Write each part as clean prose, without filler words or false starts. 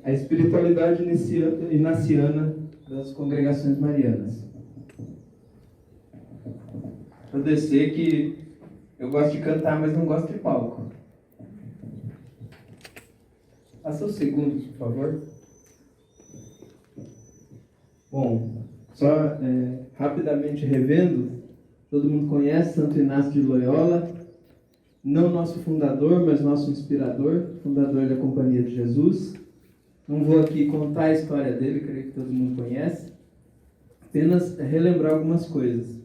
a espiritualidade inaciana das congregações marianas. Vou descer que eu gosto de cantar, mas não gosto de palco. Passa os segundos, por favor. Bom, só rapidamente revendo, todo mundo conhece Santo Inácio de Loyola, não nosso fundador, mas nosso inspirador, fundador da Companhia de Jesus. Não vou aqui contar a história dele, creio que todo mundo conhece, apenas relembrar algumas coisas.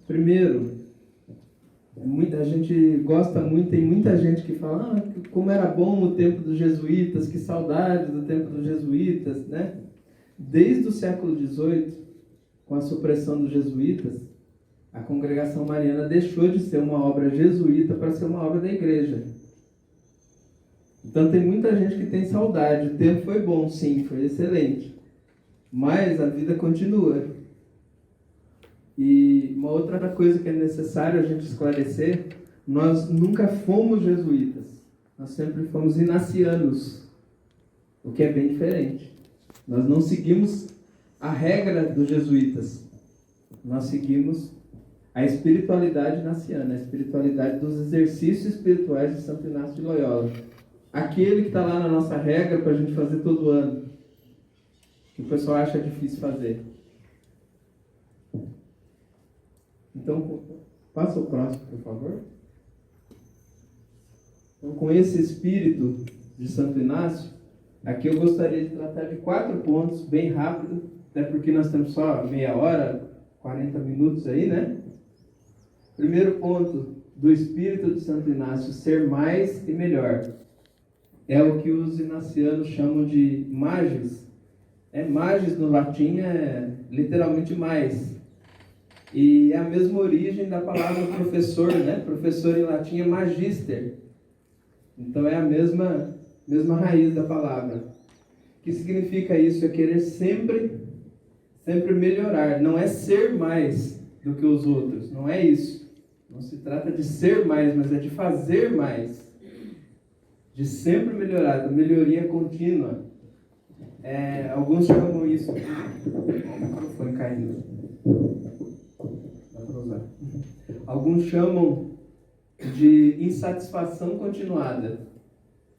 Primeiro, a gente gosta muito, tem muita gente que fala como era bom o tempo dos jesuítas, que saudade do tempo dos jesuítas, né? Desde o século XVIII, com a supressão dos jesuítas, a Congregação Mariana deixou de ser uma obra jesuíta para ser uma obra da igreja. Então tem muita gente que tem saudade. O tempo foi bom, sim, foi excelente. Mas a vida continua. E uma outra coisa que é necessário a gente esclarecer, nós nunca fomos jesuítas. Nós sempre fomos inacianos, o que é bem diferente. Nós não seguimos a regra dos jesuítas. Nós seguimos a espiritualidade inaciana, a espiritualidade dos exercícios espirituais de Santo Inácio de Loyola. Aquele que está lá na nossa regra para a gente fazer todo ano, que o pessoal acha difícil fazer. Então, passa o próximo, por favor. Então, com esse espírito de Santo Inácio, aqui eu gostaria de tratar de 4 pontos, bem rápido, até porque nós temos só meia hora, 40 minutos aí, né? Primeiro ponto do espírito de Santo Inácio, ser mais e melhor. É o que os inacianos chamam de magis. Magis no latim é literalmente mais. E é a mesma origem da palavra professor, né? Professor em latim é magister. Então é a mesma raiz da palavra. O que significa isso? É querer sempre melhorar. Não é ser mais do que os outros. Não é isso. Não se trata de ser mais, mas é de fazer mais. De sempre melhorar, da melhoria contínua. Alguns chamam isso... O microfone caindo. Dá para usar. Alguns chamam de insatisfação continuada.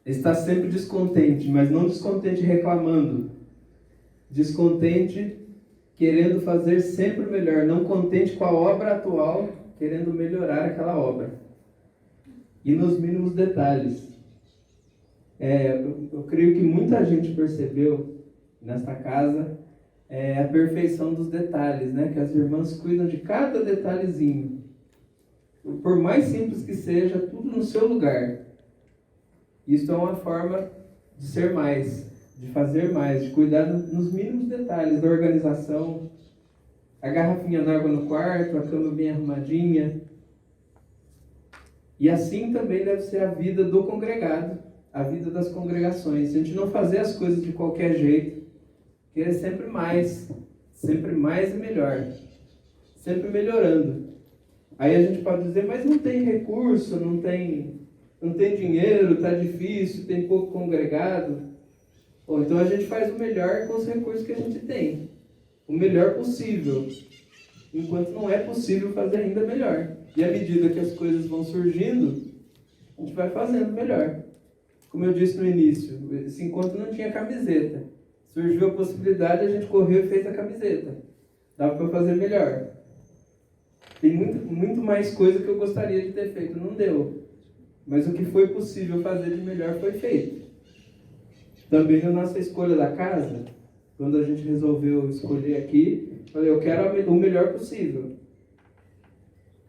Está sempre descontente, mas não descontente reclamando. Descontente querendo fazer sempre melhor, não contente com a obra atual, querendo melhorar aquela obra. E nos mínimos detalhes. Eu creio que muita gente percebeu nesta casa a perfeição dos detalhes, né? Que as irmãs cuidam de cada detalhezinho. Por mais simples que seja, tudo no seu lugar. Isso é uma forma de ser mais, de fazer mais, de cuidar nos mínimos detalhes da organização. A garrafinha d'água no quarto, a cama bem arrumadinha. E assim também deve ser a vida do congregado, a vida das congregações. Se a gente não fazer as coisas de qualquer jeito, querer sempre mais e melhor, sempre melhorando. Aí a gente pode dizer, mas não tem recurso, não tem dinheiro, está difícil, tem pouco congregado. Bom, então a gente faz o melhor com os recursos que a gente tem. O melhor possível. Enquanto não é possível fazer ainda melhor. E à medida que as coisas vão surgindo, a gente vai fazendo melhor. Como eu disse no início, esse encontro não tinha camiseta. Surgiu a possibilidade, a gente correu e fez a camiseta. Dava para fazer melhor. Tem muito mais coisa que eu gostaria de ter feito, não deu. Mas o que foi possível fazer de melhor foi feito. Também na nossa escolha da casa, quando a gente resolveu escolher aqui, falei, eu quero o melhor possível.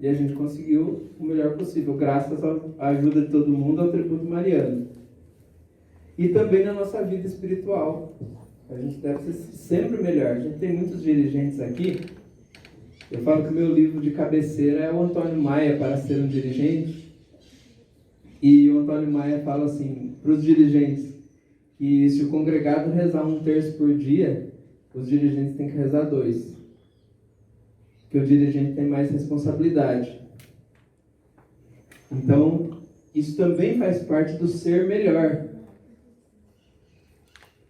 E a gente conseguiu o melhor possível, graças à ajuda de todo mundo, ao tributo mariano. E também na nossa vida espiritual. A gente deve ser sempre melhor. A gente tem muitos dirigentes aqui. Eu falo que o meu livro de cabeceira é o Antônio Maia, Para Ser um Dirigente. E o Antônio Maia fala assim, para os dirigentes, que se o congregado rezar 1/3 por dia, os dirigentes têm que rezar 2. Porque o dirigente tem mais responsabilidade. Então, isso também faz parte do ser melhor.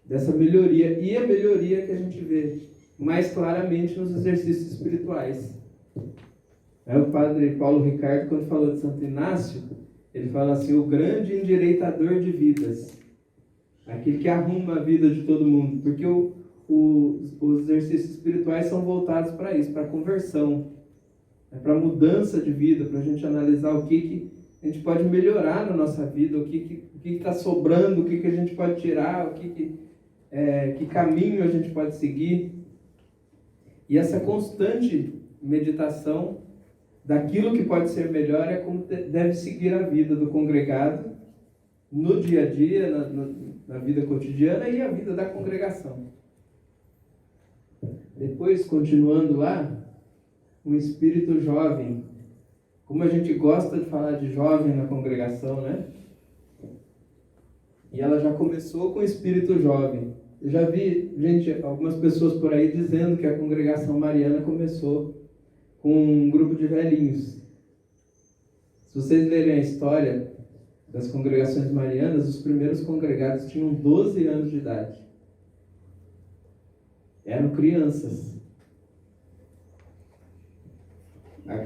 dessa melhoria. E a melhoria que a gente vê mais claramente nos exercícios espirituais. O padre Paulo Ricardo, quando falou de Santo Inácio, ele fala assim: o grande endireitador de vidas, aquele que arruma a vida de todo mundo, porque os exercícios espirituais são voltados para isso, para a conversão, para a mudança de vida, para a gente analisar o que a gente pode melhorar na nossa vida, o que está sobrando, o que a gente pode tirar, que caminho a gente pode seguir. E essa constante meditação daquilo que pode ser melhor é como deve seguir a vida do congregado no dia a dia, na vida cotidiana e a vida da congregação. Depois, continuando lá, um espírito jovem. Como a gente gosta de falar de jovem na congregação, né? E ela já começou com o espírito jovem. Eu já vi, algumas pessoas por aí dizendo que a congregação mariana começou com um grupo de velhinhos. Se vocês lerem a história das congregações marianas, os primeiros congregados tinham 12 anos de idade. Eram crianças.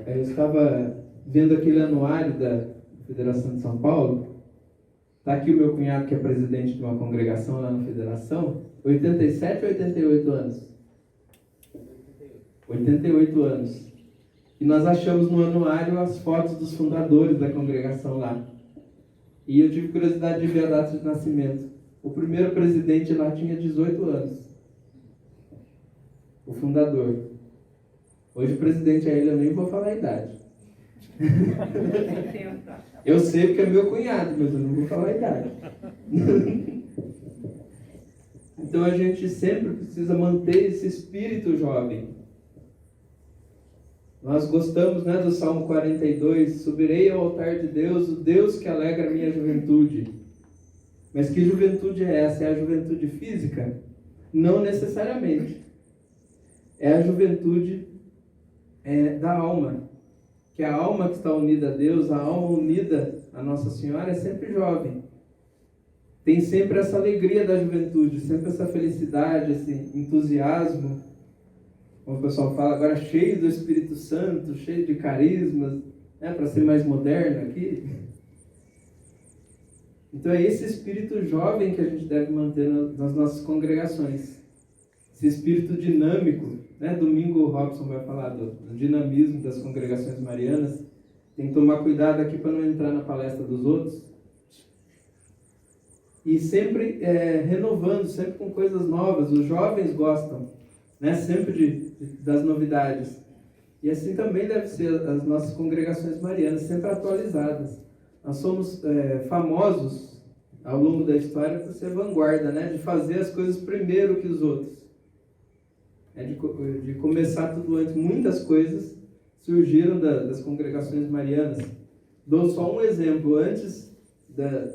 Eu estava vendo aquele anuário da Federação de São Paulo. Está aqui o meu cunhado, que é presidente de uma congregação lá na Federação. 87 ou 88 anos? 88 anos. E nós achamos no anuário as fotos dos fundadores da congregação lá. E eu tive curiosidade de ver a data de nascimento. O primeiro presidente lá tinha 18 anos. O fundador. Hoje o presidente é ele, eu nem vou falar a idade. Eu sei porque é meu cunhado, mas eu não vou falar a idade. Então a gente sempre precisa manter esse espírito jovem. Nós gostamos, né, do Salmo 42, subirei ao altar de Deus, o Deus que alegra a minha juventude. Mas que juventude é essa? É a juventude física? Não necessariamente. É a juventude da alma. Que a alma que está unida a Deus, a alma unida a Nossa Senhora é sempre jovem. Tem sempre essa alegria da juventude, sempre essa felicidade, esse entusiasmo. Como o pessoal fala agora, cheio do Espírito Santo, cheio de carismas, né, para ser mais moderno aqui. Então é esse espírito jovem que a gente deve manter nas nossas congregações. Esse espírito dinâmico, né? Domingo o Robson vai falar do dinamismo das congregações marianas. Tem que tomar cuidado aqui para não entrar na palestra dos outros. E sempre renovando, sempre com coisas novas. Os jovens gostam, né? Sempre das novidades. E assim também deve ser as nossas congregações marianas, sempre atualizadas. Nós somos famosos ao longo da história por ser vanguarda, né? De fazer as coisas primeiro que os outros. De começar tudo antes. Muitas coisas surgiram das congregações marianas. Dou só um exemplo. Antes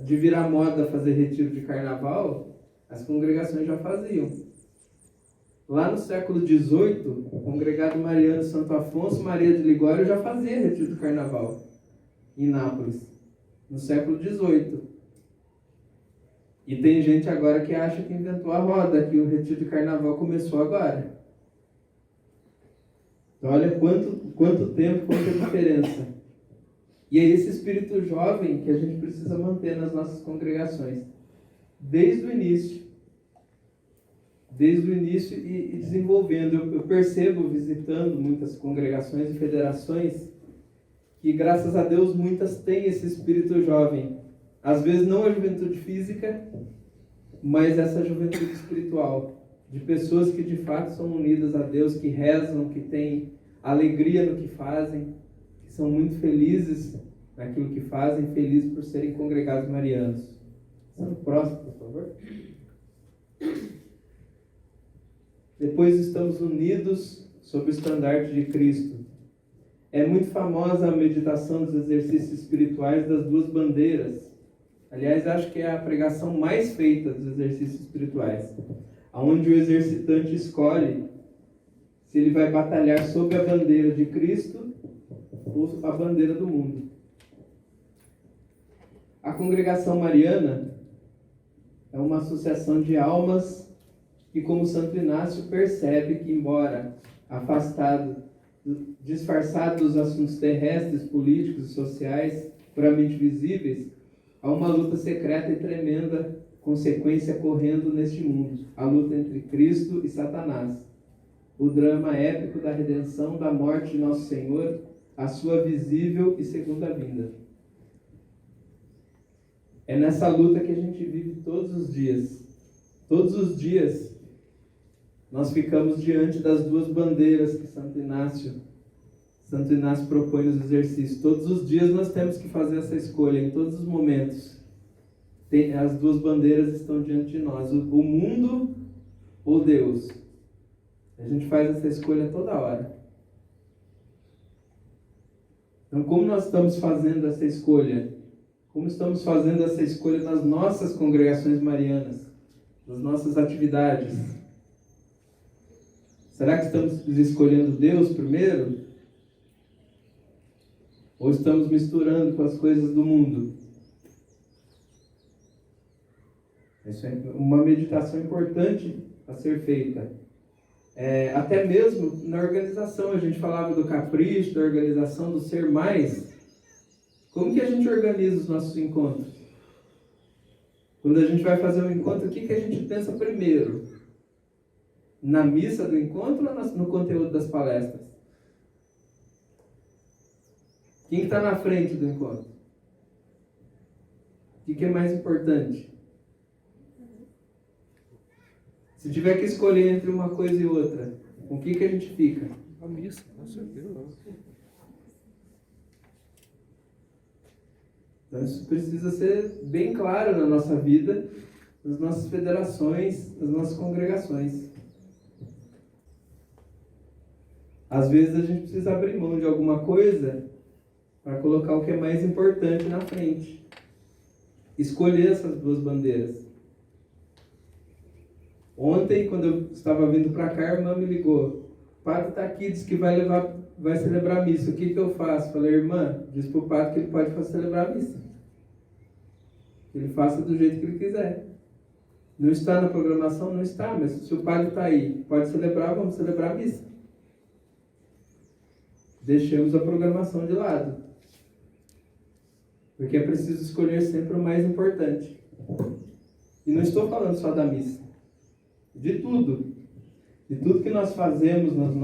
de virar moda fazer retiro de carnaval, as congregações já faziam. Lá no século XVIII, o congregado mariano Santo Afonso Maria de Ligório já fazia retiro de carnaval em Nápoles, no século XVIII. E tem gente agora que acha que inventou a roda, que o retiro de carnaval começou agora. Então, olha quanto tempo, quanta diferença. E é esse espírito jovem que a gente precisa manter nas nossas congregações. Desde o início e desenvolvendo. Eu percebo, visitando muitas congregações e federações, que graças a Deus muitas têm esse espírito jovem. Às vezes não a juventude física, mas essa juventude espiritual. De pessoas que de fato são unidas a Deus, que rezam, que têm alegria no que fazem, que são muito felizes naquilo que fazem, felizes por serem congregados marianos. Próximo, por favor. Depois estamos unidos sob o estandarte de Cristo. É muito famosa a meditação dos exercícios espirituais das duas bandeiras. Aliás, acho que é a pregação mais feita dos exercícios espirituais, onde o exercitante escolhe se ele vai batalhar sob a bandeira de Cristo ou a bandeira do mundo. A congregação mariana, é uma associação de almas que, como Santo Inácio, percebe que, embora afastado, disfarçado dos assuntos terrestres, políticos e sociais, puramente visíveis, há uma luta secreta e tremenda consequência correndo neste mundo, a luta entre Cristo e Satanás. O drama épico da redenção, da morte de Nosso Senhor, a sua visível e segunda vinda. É nessa luta que a gente vive todos os dias. Todos os dias nós ficamos diante das duas bandeiras que Santo Inácio propõe nos exercícios. Todos os dias nós temos que fazer essa escolha, em todos os momentos. As duas bandeiras estão diante de nós, o mundo ou Deus. A gente faz essa escolha toda hora. Então, como nós estamos fazendo essa escolha? Como estamos fazendo essa escolha nas nossas congregações marianas, nas nossas atividades? Será que estamos escolhendo Deus primeiro? Ou estamos misturando com as coisas do mundo? Isso é uma meditação importante a ser feita. Até mesmo na organização, a gente falava do capricho, da organização, do ser mais. Como que a gente organiza os nossos encontros? Quando a gente vai fazer um encontro, o que a gente pensa primeiro? Na missa do encontro ou no conteúdo das palestras? Quem está na frente do encontro? O que é mais importante? Se tiver que escolher entre uma coisa e outra, com o que a gente fica? A missa, com certeza. Então isso precisa ser bem claro na nossa vida, nas nossas federações, nas nossas congregações. Às vezes a gente precisa abrir mão de alguma coisa para colocar o que é mais importante na frente. Escolher essas duas bandeiras. Ontem, quando eu estava vindo para cá, a irmã me ligou. O padre está aqui, disse que vai celebrar a missa. O que eu faço? Falei, irmã, diz para o padre que ele pode celebrar a missa. Que ele faça do jeito que ele quiser. Não está na programação? Não está, mas se o padre está aí, pode celebrar, vamos celebrar a missa. Deixamos a programação de lado. Porque é preciso escolher sempre o mais importante. E não estou falando só da missa. De tudo. De tudo que nós fazemos nas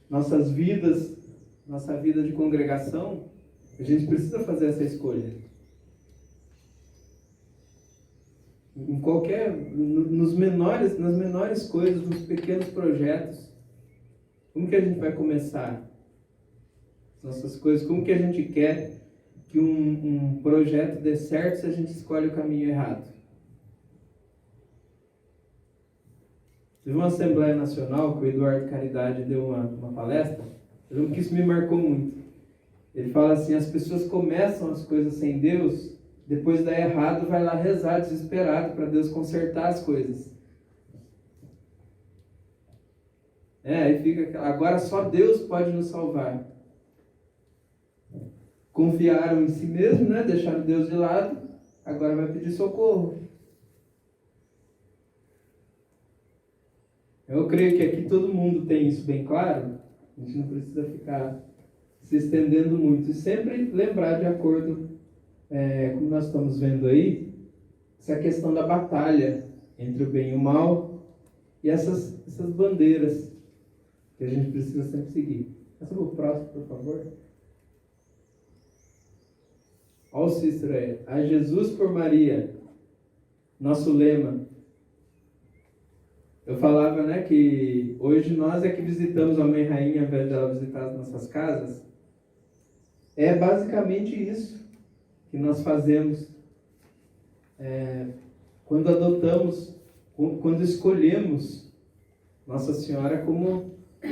nossas vidas, nossa vida de congregação, a gente precisa fazer essa escolha. Nas menores coisas, nos pequenos projetos. Como que a gente vai começar nossas coisas? Como que a gente quer que um projeto dê certo se a gente escolhe o caminho errado? Teve uma Assembleia Nacional que o Eduardo Caridade deu uma palestra. Eu lembro que isso me marcou muito. Ele fala assim, as pessoas começam as coisas sem Deus, depois dá errado, vai lá rezar desesperado para Deus consertar as coisas. Aí fica, agora só Deus pode nos salvar. Confiaram em si mesmo, né? Deixaram Deus de lado, agora vai pedir socorro. Eu creio que aqui todo mundo tem isso bem claro, a gente não precisa ficar se estendendo muito. E sempre lembrar, de acordo como nós estamos vendo aí, essa questão da batalha entre o bem e o mal e essas bandeiras que a gente precisa sempre seguir. Passa para o próximo, por favor. Olha o Cícero aí. A Jesus por Maria, nosso lema. Eu falava, né, que hoje nós é que visitamos a Mãe Rainha ao invés dela visitar as nossas casas. É basicamente isso que nós fazemos quando adotamos, quando escolhemos Nossa Senhora como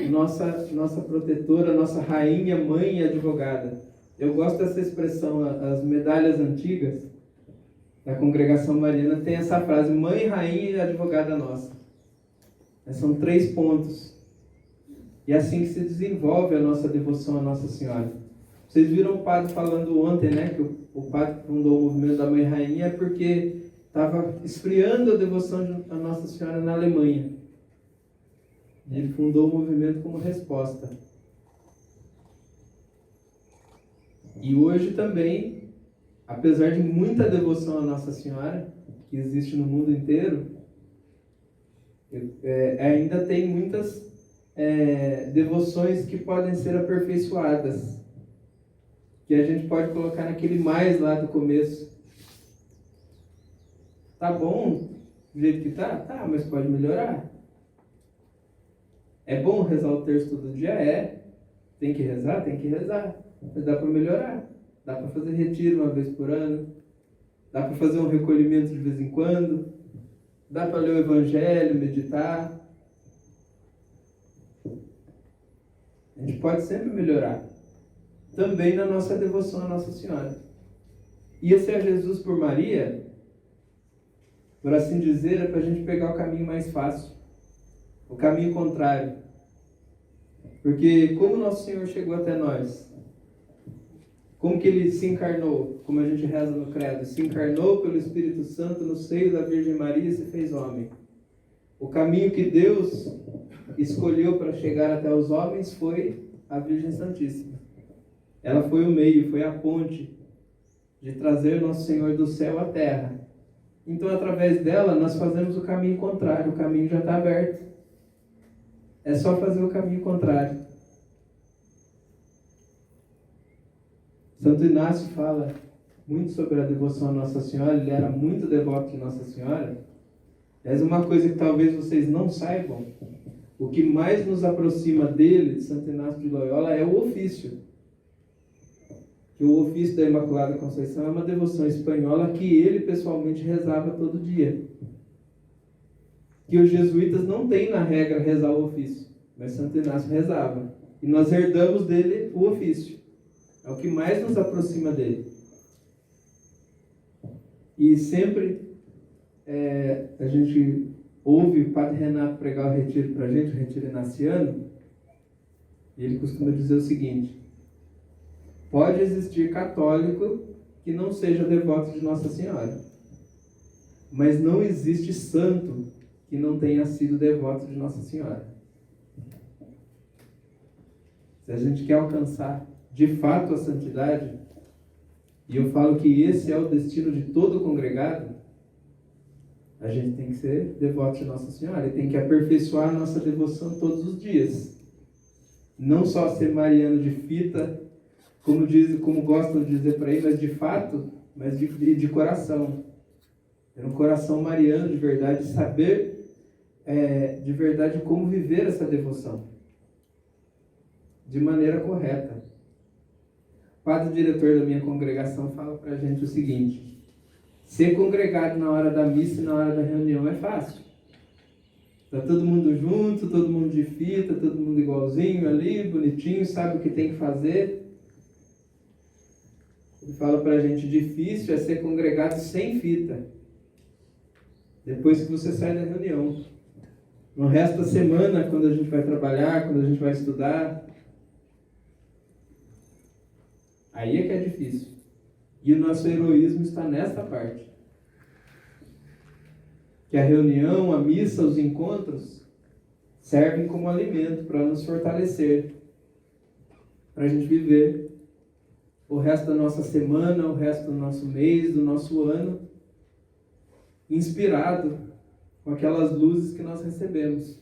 nossa protetora, nossa rainha, mãe e advogada. Eu gosto dessa expressão, as medalhas antigas da congregação mariana tem essa frase, mãe, rainha e advogada nossa. São 3 pontos. E é assim que se desenvolve a nossa devoção à Nossa Senhora. Vocês viram o padre falando ontem, né? Que o padre fundou o movimento da Mãe Rainha porque estava esfriando a devoção a Nossa Senhora na Alemanha. E ele fundou o movimento como resposta. E hoje também, apesar de muita devoção a Nossa Senhora, que existe no mundo inteiro, ainda tem muitas devoções que podem ser aperfeiçoadas, que a gente pode colocar naquele mais lá do começo. Tá bom do jeito que tá? Tá, mas pode melhorar. É bom rezar o terço todo dia? É. Tem que rezar? Tem que rezar. Mas dá para melhorar. Dá para fazer retiro uma vez por ano. Dá para fazer um recolhimento de vez em quando. Dá para ler o Evangelho, meditar. A gente pode sempre melhorar. Também na nossa devoção a Nossa Senhora. Ia ser Jesus por Maria, por assim dizer, é para a gente pegar o caminho mais fácil. O caminho contrário. Porque como Nosso Senhor chegou até nós? Como que Ele se encarnou? Como a gente reza no credo. Se encarnou pelo Espírito Santo no seio da Virgem Maria e se fez homem. O caminho que Deus escolheu para chegar até os homens foi a Virgem Santíssima. Ela foi o meio, foi a ponte de trazer Nosso Senhor do céu à terra. Então, através dela, nós fazemos o caminho contrário. O caminho já está aberto. É só fazer o caminho contrário. Santo Inácio fala muito sobre a devoção a Nossa Senhora. Ele era muito devoto de Nossa Senhora. Mas uma coisa que talvez vocês não saibam, o que mais nos aproxima dele, de Santo Inácio de Loyola, é o ofício. Que o ofício da Imaculada Conceição é uma devoção espanhola que ele pessoalmente rezava todo dia. Que os jesuítas não têm na regra rezar o ofício, mas Santo Inácio rezava. E nós herdamos dele o ofício. É o que mais nos aproxima dele. E sempre a gente ouve o Padre Renato pregar o retiro para a gente, o retiro inaciano, e ele costuma dizer o seguinte: pode existir católico que não seja devoto de Nossa Senhora, mas não existe santo que não tenha sido devoto de Nossa Senhora. Se a gente quer alcançar de fato a santidade, e eu falo que esse é o destino de todo congregado, a gente tem que ser devoto de Nossa Senhora e tem que aperfeiçoar a nossa devoção todos os dias. Não só ser mariano de fita, como gostam de dizer por aí, mas de fato, mas de coração. Ter um coração mariano de verdade, saber de verdade como viver essa devoção de maneira correta. O padre diretor da minha congregação fala para a gente o seguinte: ser congregado na hora da missa e na hora da reunião é fácil. Está todo mundo junto, todo mundo de fita, todo mundo igualzinho ali, bonitinho, sabe o que tem que fazer. Ele fala para a gente: difícil é ser congregado sem fita, depois que você sai da reunião. No resto da semana, quando a gente vai trabalhar, quando a gente vai estudar, aí é que é difícil. E o nosso heroísmo está nessa parte. Que a reunião, a missa, os encontros servem como alimento para nos fortalecer, para a gente viver o resto da nossa semana, o resto do nosso mês, do nosso ano, inspirado com aquelas luzes que nós recebemos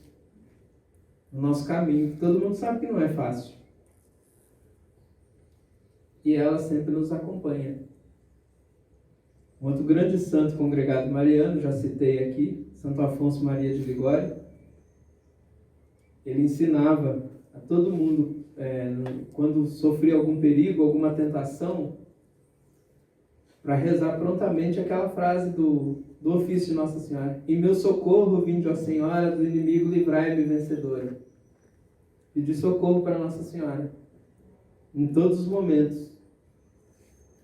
no nosso caminho. Todo mundo sabe que não é fácil. E ela sempre nos acompanha. Um outro grande santo congregado mariano, já citei aqui, Santo Afonso Maria de Ligório, ele ensinava a todo mundo, quando sofria algum perigo, alguma tentação, para rezar prontamente aquela frase do ofício de Nossa Senhora: em meu socorro vinde, ó Senhora, do inimigo livrai-me vencedora. Pedir socorro para Nossa Senhora, em todos os momentos.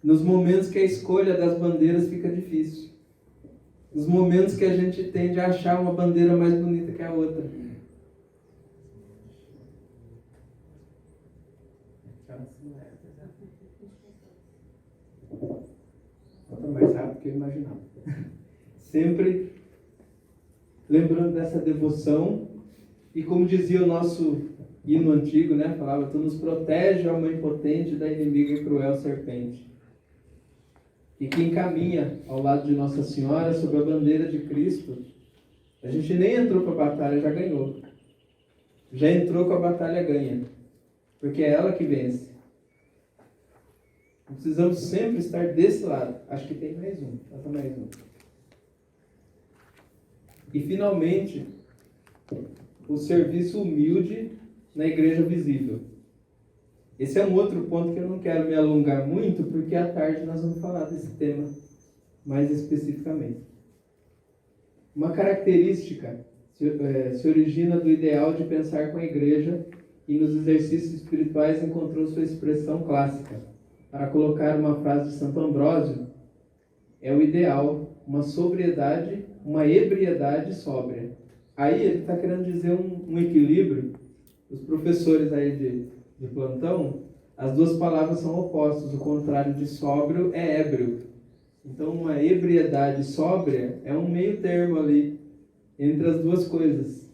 Nos momentos que a escolha das bandeiras fica difícil. Nos momentos que a gente tende a achar uma bandeira mais bonita que a outra. Falta mais rápido do que eu imaginava. sempre lembrando dessa devoção. E como dizia o nosso hino antigo, né? Falava: tu nos protege, ó Mãe potente, da inimiga e cruel serpente. E quem caminha ao lado de Nossa Senhora, sob a bandeira de Cristo, a gente nem entrou para a batalha, já ganhou. Já entrou com a batalha ganha. Porque é ela que vence. Precisamos sempre estar desse lado. Acho que tem mais um. Falta mais um. E finalmente, o serviço humilde na igreja visível. Esse é um outro ponto que eu não quero me alongar muito, porque à tarde nós vamos falar desse tema mais especificamente. Uma característica se origina do ideal de pensar com a igreja e nos exercícios espirituais encontrou sua expressão clássica. Para colocar uma frase de Santo Ambrósio, é o ideal, uma sobriedade, uma ebriedade sóbria. Aí ele está querendo dizer um equilíbrio. Os professores aí de plantão, as duas palavras são opostas. O contrário de sóbrio é ébrio. Então, uma ebriedade sóbria é um meio termo ali entre as duas coisas.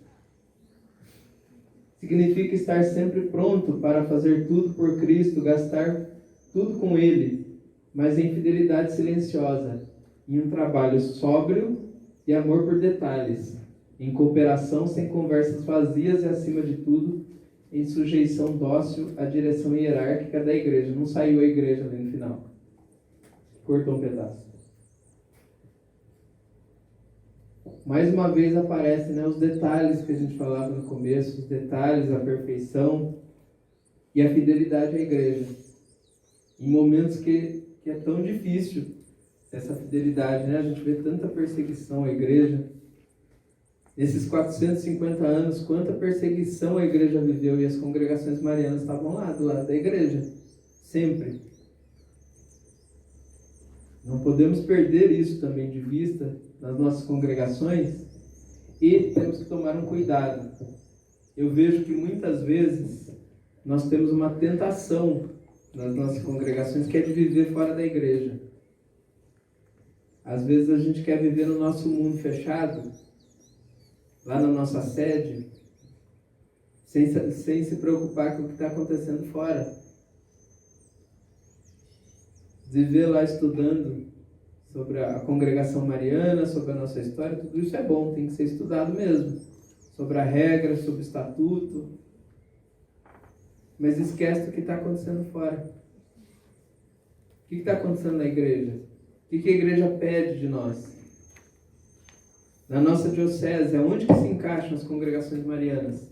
Significa estar sempre pronto para fazer tudo por Cristo, gastar tudo com Ele, mas em fidelidade silenciosa, em um trabalho sóbrio e amor por detalhes, em cooperação sem conversas vazias e, acima de tudo, em sujeição dócil à direção hierárquica da igreja. Não saiu a igreja ali no final. Cortou um pedaço. Mais uma vez aparecem, os detalhes que a gente falava no começo, os detalhes, a perfeição e a fidelidade à igreja. Em momentos que é tão difícil essa fidelidade, né? A gente vê tanta perseguição à igreja. Nesses 450 anos, quanta perseguição a igreja viveu, e as congregações marianas estavam lá, do lado da igreja, sempre. Não podemos perder isso também de vista nas nossas congregações, e temos que tomar um cuidado. Eu vejo que muitas vezes nós temos uma tentação nas nossas congregações, que é de viver fora da igreja. Às vezes a gente quer viver no nosso mundo fechado, lá na nossa sede, sem se preocupar com o que está acontecendo fora. Viver lá estudando sobre a congregação mariana, sobre a nossa história, tudo isso é bom, tem que ser estudado mesmo. Sobre a regra, sobre o estatuto. Mas esquece do que está acontecendo fora. O que está acontecendo na igreja? O que a igreja pede de nós? Na nossa diocese, aonde que se encaixam as congregações marianas?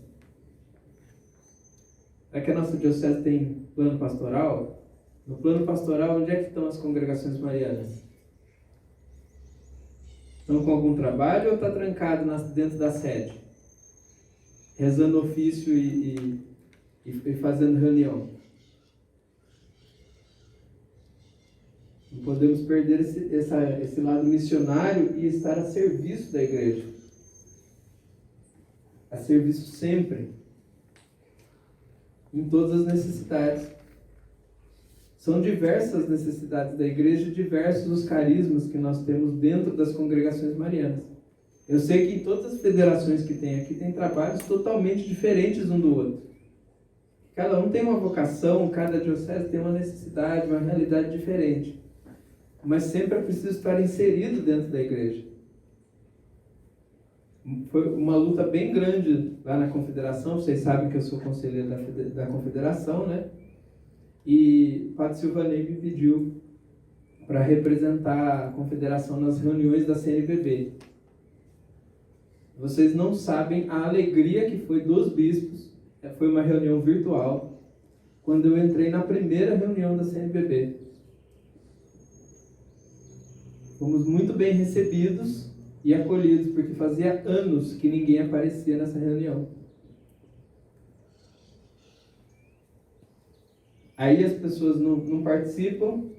É que a nossa diocese tem plano pastoral? No plano pastoral, onde é que estão as congregações marianas? Estão com algum trabalho ou está trancado dentro da sede? Rezando ofício e fazendo reunião? Não podemos perder esse lado missionário e estar a serviço da igreja. A serviço sempre. Em todas as necessidades. São diversas as necessidades da igreja e diversos os carismas que nós temos dentro das congregações marianas. Eu sei que em todas as federações que tem aqui, tem trabalhos totalmente diferentes um do outro. Cada um tem uma vocação, cada diocese tem uma necessidade, uma realidade diferente. Mas sempre é preciso estar inserido dentro da igreja. Foi uma luta bem grande lá na confederação. Vocês sabem que eu sou conselheiro da confederação, né? E Padre Silvanei me pediu para representar a confederação nas reuniões da CNBB. Vocês não sabem a alegria que foi dos bispos. Foi uma reunião virtual, quando eu entrei na primeira reunião da CNBB. Fomos muito bem recebidos e acolhidos, porque fazia anos que ninguém aparecia nessa reunião. Aí as pessoas não participam,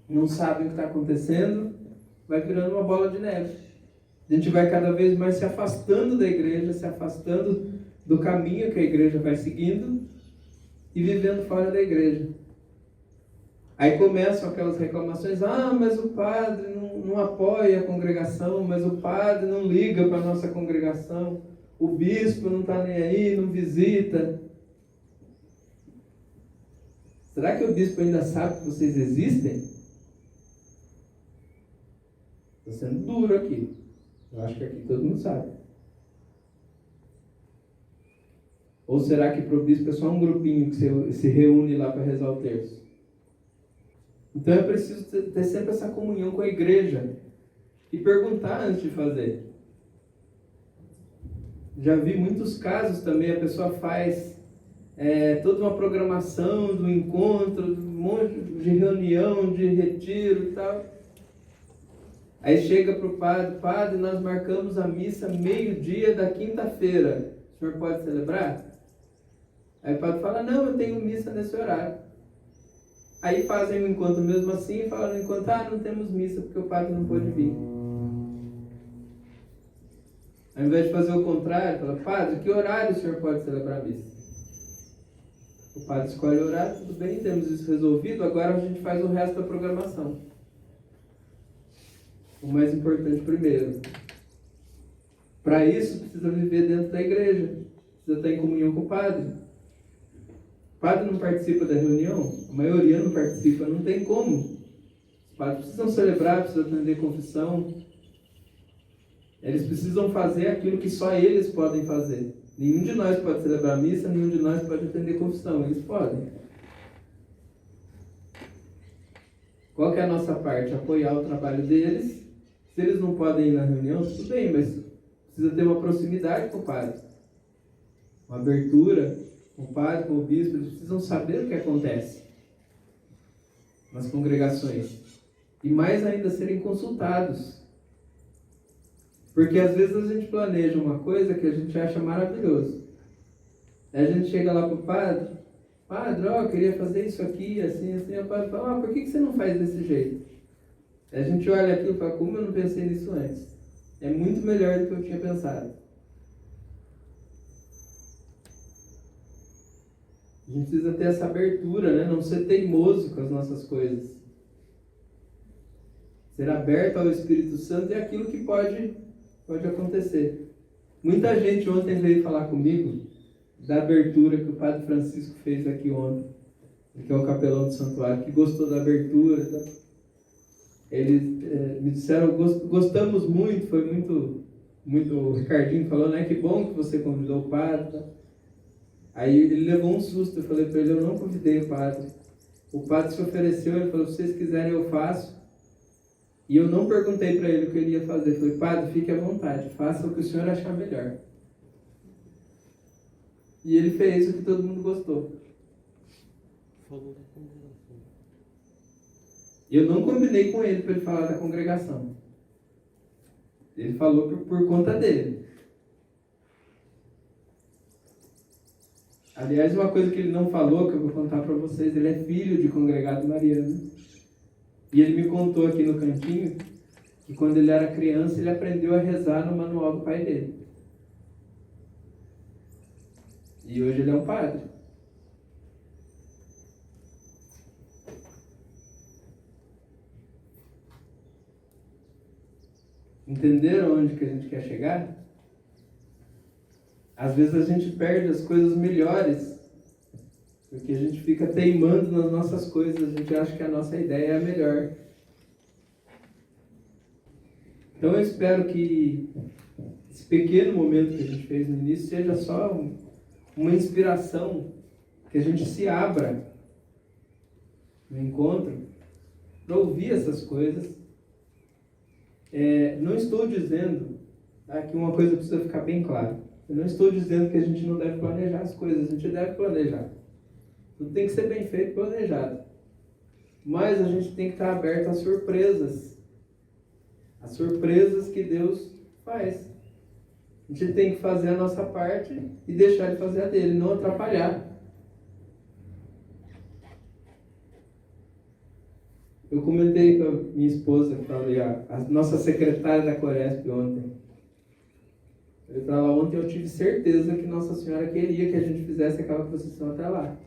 não sabem o que está acontecendo, vai virando uma bola de neve. A gente vai cada vez mais se afastando da igreja, se afastando do caminho que a igreja vai seguindo e vivendo fora da igreja. Aí começam aquelas reclamações, mas o padre não apoia a congregação, mas o padre não liga para a nossa congregação, o bispo não está nem aí, não visita. Será que o bispo ainda sabe que vocês existem? Estou sendo duro aqui. Eu acho que aqui todo mundo sabe. Ou será que para o bispo é só um grupinho que se reúne lá para rezar o terço? Então é preciso ter sempre essa comunhão com a igreja e perguntar antes de fazer. Já vi muitos casos também, a pessoa faz toda uma programação do encontro, um monte de reunião, de retiro e tal. Aí chega para o padre, nós marcamos a missa meio-dia da quinta-feira. O senhor pode celebrar? Aí o padre fala, não, eu tenho missa nesse horário. Aí fazem o encontro mesmo assim e falam no encontro, não temos missa porque o padre não pôde vir. Ao invés de fazer o contrário, fala, padre, que horário o senhor pode celebrar a missa? O padre escolhe o horário, tudo bem, temos isso resolvido, agora a gente faz o resto da programação. O mais importante primeiro. Para isso, precisa viver dentro da igreja. Precisa estar em comunhão com o padre. O padre não participa da reunião? A maioria não participa, não tem como. Os padres precisam celebrar, precisam atender confissão. Eles precisam fazer aquilo que só eles podem fazer. Nenhum de nós pode celebrar a missa, nenhum de nós pode atender confissão. Eles podem. Qual que é a nossa parte? Apoiar o trabalho deles. Se eles não podem ir na reunião, tudo bem, mas precisa ter uma proximidade com o padre. Uma abertura com o padre, com o bispo. Eles precisam saber o que acontece nas congregações. E mais ainda, serem consultados. Porque às vezes a gente planeja uma coisa que a gente acha maravilhoso. Aí a gente chega lá para o padre, eu queria fazer isso aqui, assim, assim. O padre fala, por que você não faz desse jeito? Aí a gente olha aquilo e fala, como eu não pensei nisso antes? É muito melhor do que eu tinha pensado. A gente precisa ter essa abertura, né? Não ser teimoso com as nossas coisas. Ser aberto ao Espírito Santo é aquilo que pode acontecer. Muita gente ontem veio falar comigo da abertura que o Padre Francisco fez aqui ontem, que é o capelão do santuário, que gostou da abertura. Tá? Eles me disseram, gostamos muito, foi muito, o Ricardinho falou, né? Que bom que você convidou o padre. Tá? Aí ele levou um susto, eu falei para ele, eu não convidei o padre. O padre se ofereceu, ele falou, se vocês quiserem eu faço. E eu não perguntei para ele o que ele ia fazer. Eu falei, padre, fique à vontade, faça o que o senhor achar melhor. E ele fez o que todo mundo gostou. Falou da congregação. Eu não combinei com ele para ele falar da congregação. Ele falou por conta dele. Aliás, uma coisa que ele não falou, que eu vou contar para vocês, ele é filho de congregado mariano. E ele me contou aqui no cantinho que quando ele era criança, ele aprendeu a rezar no manual do pai dele. E hoje ele é um padre. Entenderam onde que a gente quer chegar? Às vezes a gente perde as coisas melhores, porque a gente fica teimando nas nossas coisas, a gente acha que a nossa ideia é a melhor. Então eu espero que esse pequeno momento que a gente fez no início seja só uma inspiração, que a gente se abra no encontro para ouvir essas coisas. Não estou dizendo, que uma coisa precisa ficar bem clara. Eu não estou dizendo que a gente não deve planejar as coisas, a gente deve planejar. Tudo tem que ser bem feito, planejado. Mas a gente tem que estar aberto às surpresas. As surpresas que Deus faz. A gente tem que fazer a nossa parte e deixar Ele fazer a dele, não atrapalhar. Eu comentei com a minha esposa, a nossa secretária da Coresp ontem. Eu falei, ontem eu tive certeza que Nossa Senhora queria que a gente fizesse aquela procissão até lá.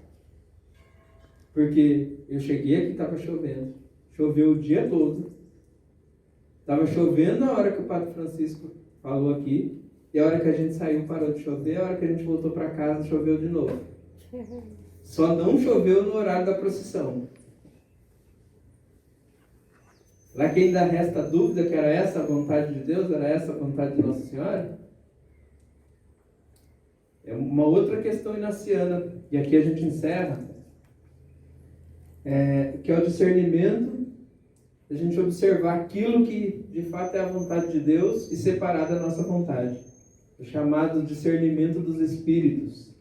Porque eu cheguei aqui, estava chovendo. Choveu o dia todo. Estava chovendo na hora que o Padre Francisco falou aqui. E a hora que a gente saiu parou de chover. A hora que a gente voltou para casa choveu de novo. Só não choveu no horário da procissão. Será que ainda resta dúvida que era essa a vontade de Deus? Era essa a vontade de Nossa Senhora? É uma outra questão inaciana. E aqui a gente encerra. Que é o discernimento, a gente observar aquilo que de fato é a vontade de Deus e separar da nossa vontade. O chamado discernimento dos espíritos.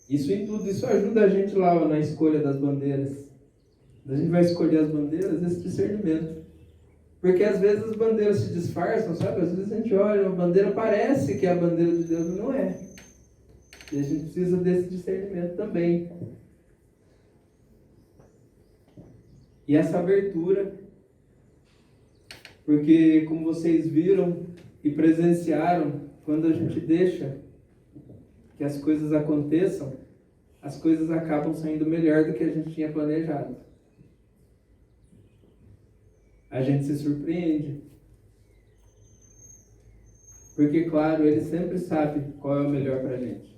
Isso em tudo, isso ajuda a gente lá na escolha das bandeiras. A gente vai escolher as bandeiras, esse discernimento. Porque às vezes as bandeiras se disfarçam, sabe? Às vezes a gente olha, a bandeira parece que é a bandeira de Deus, mas não é. E a gente precisa desse discernimento também. E essa abertura, porque como vocês viram e presenciaram, quando a gente deixa que as coisas aconteçam, as coisas acabam saindo melhor do que a gente tinha planejado. A gente se surpreende. Porque, claro, ele sempre sabe qual é o melhor para a gente.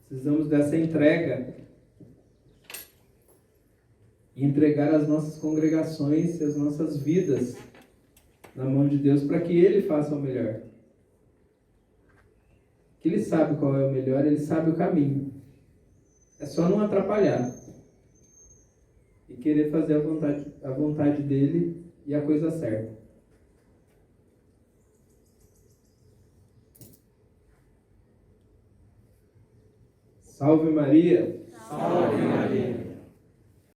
Precisamos dessa entrega. E entregar as nossas congregações e as nossas vidas na mão de Deus para que Ele faça o melhor. Que Ele sabe qual é o melhor, Ele sabe o caminho. É só não atrapalhar. E querer fazer a vontade dEle e a coisa certa. Salve Maria! Salve Maria!